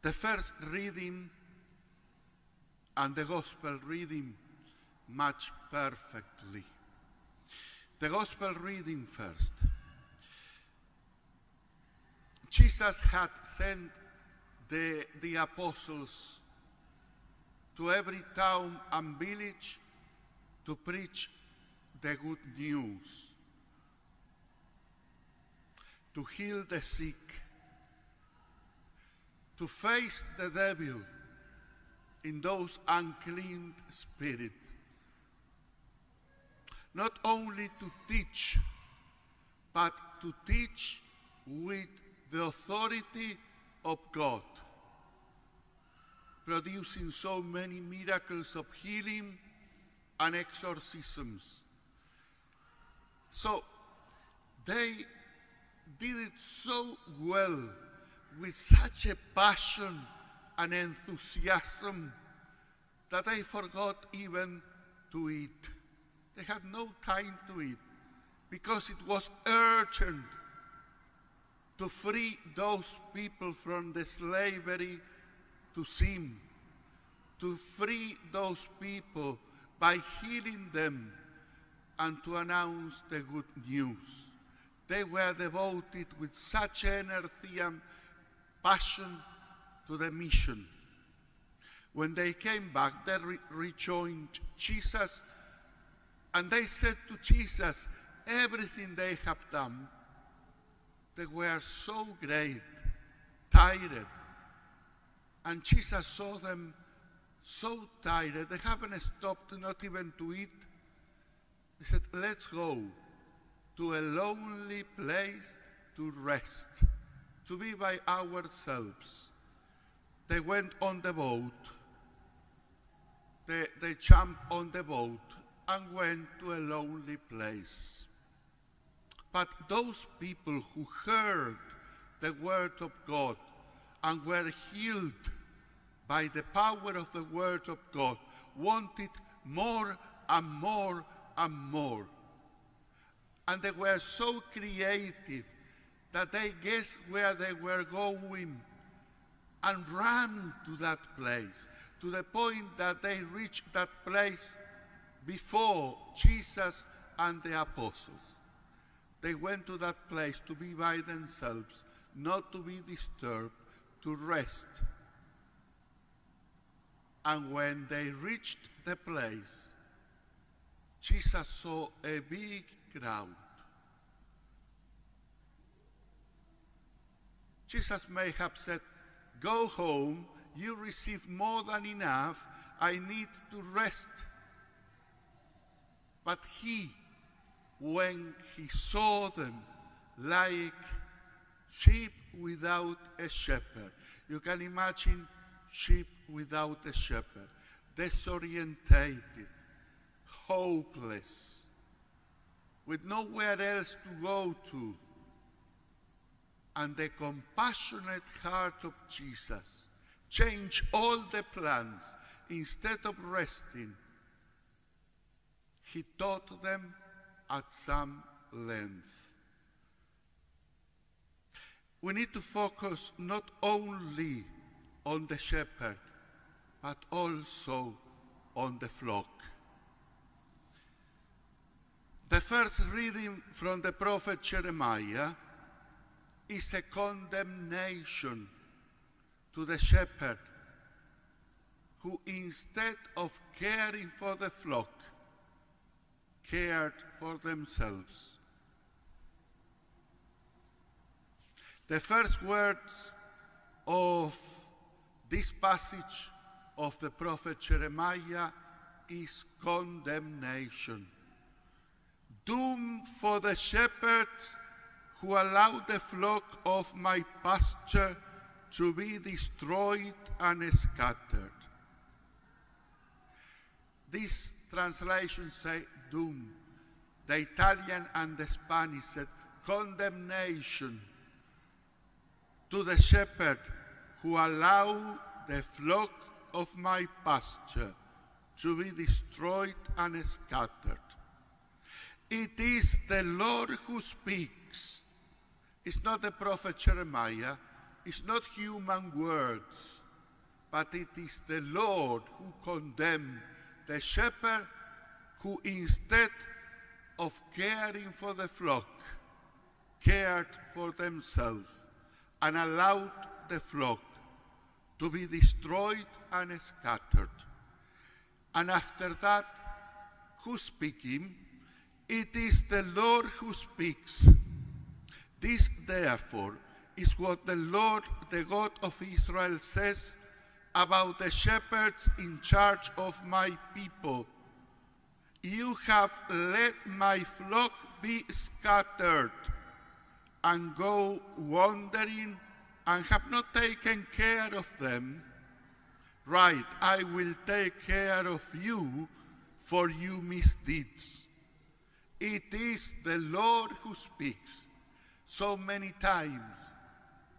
The first reading and the gospel reading match perfectly. The gospel reading first. Jesus had sent the apostles to every town and village to preach the good news, to heal the sick, to face the devil in those unclean spirits. Not only to teach, but to teach with the authority of God, producing so many miracles of healing and exorcisms. So they did it so well, with such a passion and enthusiasm, that they forgot even to eat. They had no time to eat because it was urgent to free those people from the slavery to sin, to free those people by healing them and to announce the good news. They were devoted with such energy and passion to the mission. When they came back, they rejoined Jesus, and they said to Jesus everything they have done. They were so great, tired, and Jesus saw them so tired, they haven't stopped not even to eat. He said, let's go to a lonely place to rest, to be by ourselves. They went on the boat. They jumped on the boat and went to a lonely place. But those people who heard the word of God and were healed by the power of the word of God wanted more and more and more. And they were so creative that they guessed where they were going and ran to that place, to the point that they reached that place before Jesus and the apostles. They went to that place to be by themselves, not to be disturbed, to rest. And when they reached the place, Jesus saw a big crowd. Jesus may have said, go home, you receive more than enough, I need to rest. But he, when he saw them like sheep without a shepherd, you can imagine sheep without a shepherd, disorientated, hopeless, with nowhere else to go to. And the compassionate heart of Jesus changed all the plans. Instead of resting, he taught them at some length. We need to focus not only on the shepherd, but also on the flock. The first reading from the prophet Jeremiah is a condemnation to the shepherd who, instead of caring for the flock, cared for themselves. The first words of this passage of the prophet Jeremiah is condemnation. Doom for the shepherds who allow the flock of my pasture to be destroyed and scattered. These translations say doom. The Italian and the Spanish said condemnation to the shepherd who allow the flock of my pasture to be destroyed and scattered. It is the Lord who speaks. It's not the prophet Jeremiah, It's not human words, but it is the Lord who condemned the shepherd who, instead of caring for the flock, cared for themselves and allowed the flock to be destroyed and scattered. And after that, who's speaking? It is the Lord who speaks. This, therefore, is what the Lord, the God of Israel, says about the shepherds in charge of my people. You have let my flock be scattered and go wandering and have not taken care of them. Right, I will take care of you for your misdeeds. It is the Lord who speaks. So many times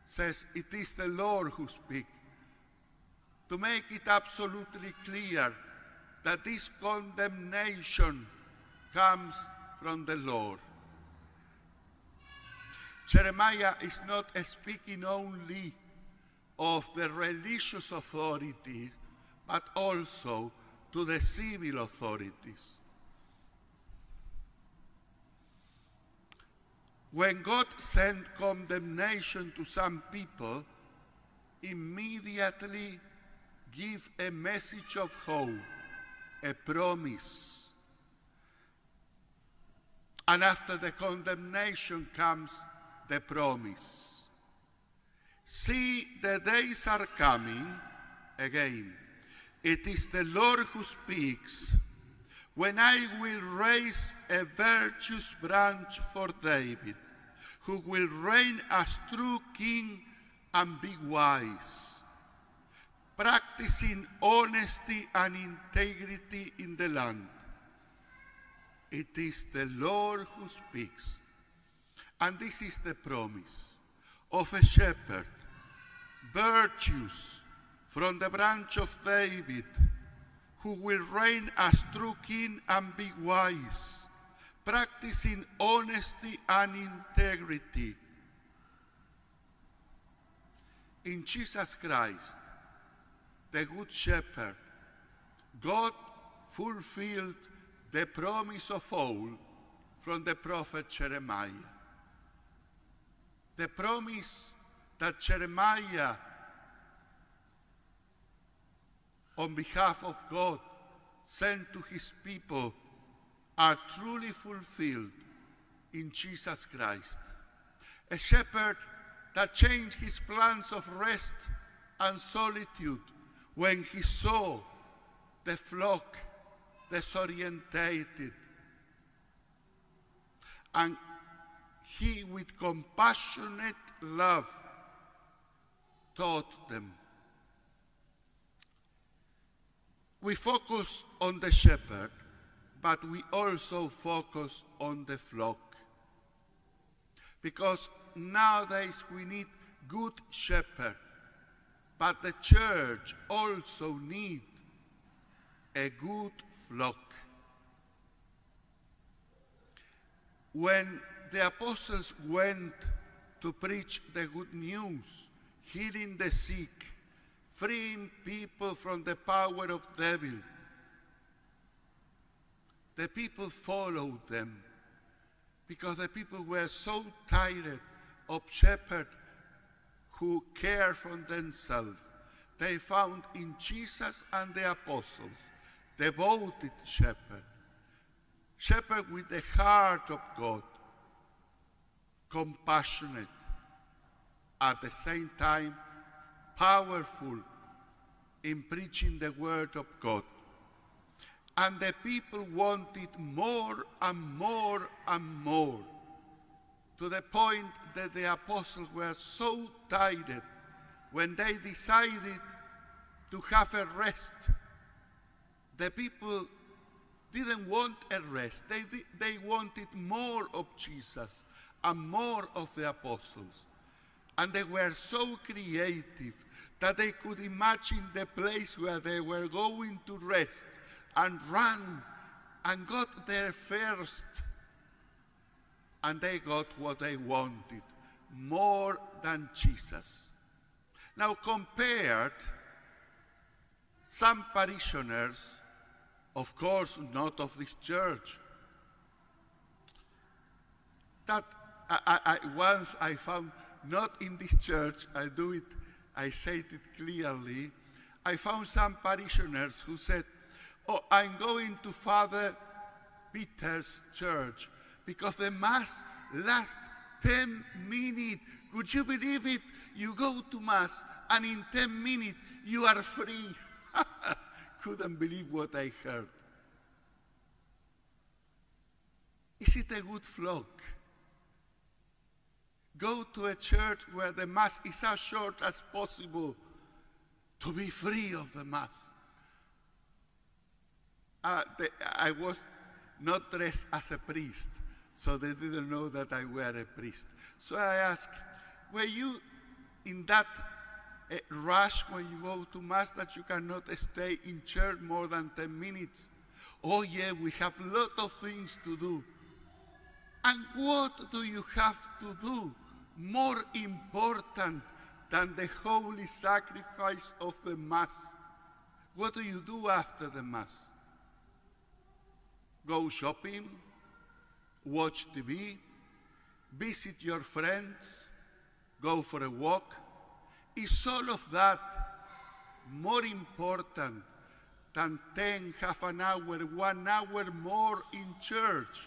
says it is the Lord who speaks. To make it absolutely clear that this condemnation comes from the Lord. Jeremiah is not speaking only of the religious authorities, but also to the civil authorities. When God sent condemnation to some people, immediately give a message of hope, a promise. And after the condemnation comes the promise. See, the days are coming, again, it is the Lord who speaks, when I will raise a virtuous branch for David, who will reign as true king and be wise, practicing honesty and integrity in the land. It is the Lord who speaks. And this is the promise of a shepherd, virtuous from the branch of David, who will reign as true king and be wise, practicing honesty and integrity. In Jesus Christ, the Good Shepherd, God fulfilled the promise of old from the prophet Jeremiah. The promise that Jeremiah, on behalf of God, sent to his people, are truly fulfilled in Jesus Christ. A shepherd that changed his plans of rest and solitude when he saw the flock disorientated. And he, with compassionate love, taught them. We focus on the shepherd, but we also focus on the flock. Because nowadays we need good shepherd, but the church also needs a good flock. When the apostles went to preach the good news, healing the sick, freeing people from the power of devil, the people followed them because the people were so tired of shepherds who care for themselves. They found in Jesus and the apostles devoted shepherds, shepherds with the heart of God, compassionate, at the same time powerful in preaching the word of God. And the people wanted more and more and more, to the point that the apostles were so tired when they decided to have a rest. The people didn't want a rest. They wanted more of Jesus and more of the apostles. And they were so creative that they could imagine the place where they were going to rest and run and got there first. And they got what they wanted, more than Jesus. Now compared, some parishioners, of course not of this church, that once I found, not in this church, I said it clearly, I found some parishioners who said, oh, I'm going to Father Peter's church because the Mass lasts 10 minutes. Could you believe it? You go to Mass and in 10 minutes you are free. Couldn't believe what I heard. Is it a good flock? Go to a church where the Mass is as short as possible to be free of the Mass. I was not dressed as a priest, so they didn't know that I were a priest. So I asked, were you in that rush when you go to Mass that you cannot stay in church more than 10 minutes? Oh yeah, we have a lot of things to do. And what do you have to do more important than the holy sacrifice of the Mass? What do you do after the Mass? Go shopping, watch TV, visit your friends, go for a walk? Is all of that more important than 10, half an hour, 1 hour more in church?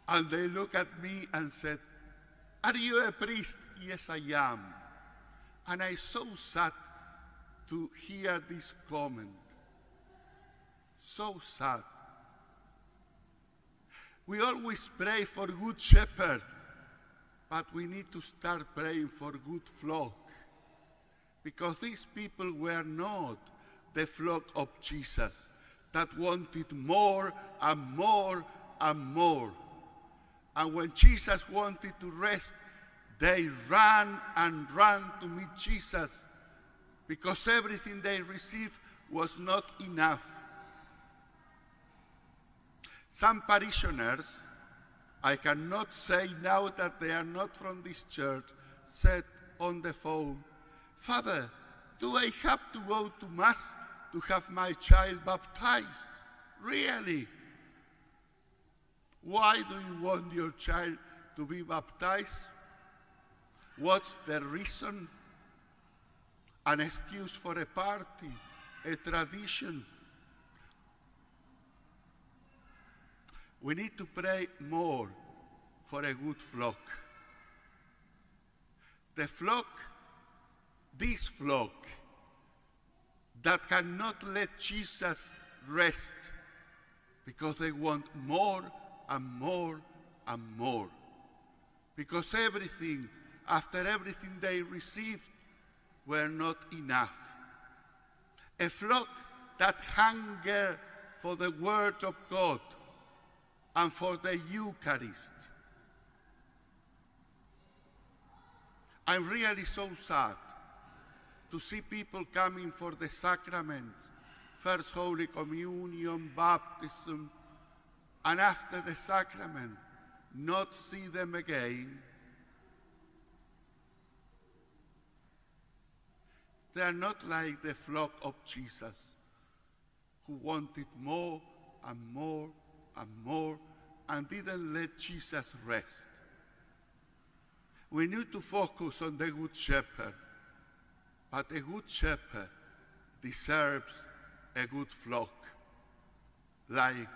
And they look at me and said, are you a priest? Yes, I am. And I'm so sad to hear this comment. So sad. We always pray for good shepherd, but we need to start praying for good flock, because these people were not the flock of Jesus that wanted more and more and more. And when Jesus wanted to rest, they ran and ran to meet Jesus because everything they received was not enough. Some parishioners, I cannot say now that they are not from this church, said on the phone, Father, do I have to go to Mass to have my child baptized? Really? Why do you want your child to be baptized? What's the reason? An excuse for a party, a tradition. We need to pray more for a good flock. The flock, this flock, that cannot let Jesus rest because they want more and more and more. Because everything, after everything they received, were not enough. A flock that hunger for the Word of God and for the Eucharist. I'm really so sad to see people coming for the sacrament, First Holy Communion, baptism, and after the sacrament, not see them again. They are not like the flock of Jesus, who wanted more and more and more, and didn't let Jesus rest. We need to focus on the Good Shepherd, but a good shepherd deserves a good flock, like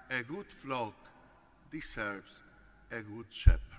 a good flock deserves a good shepherd.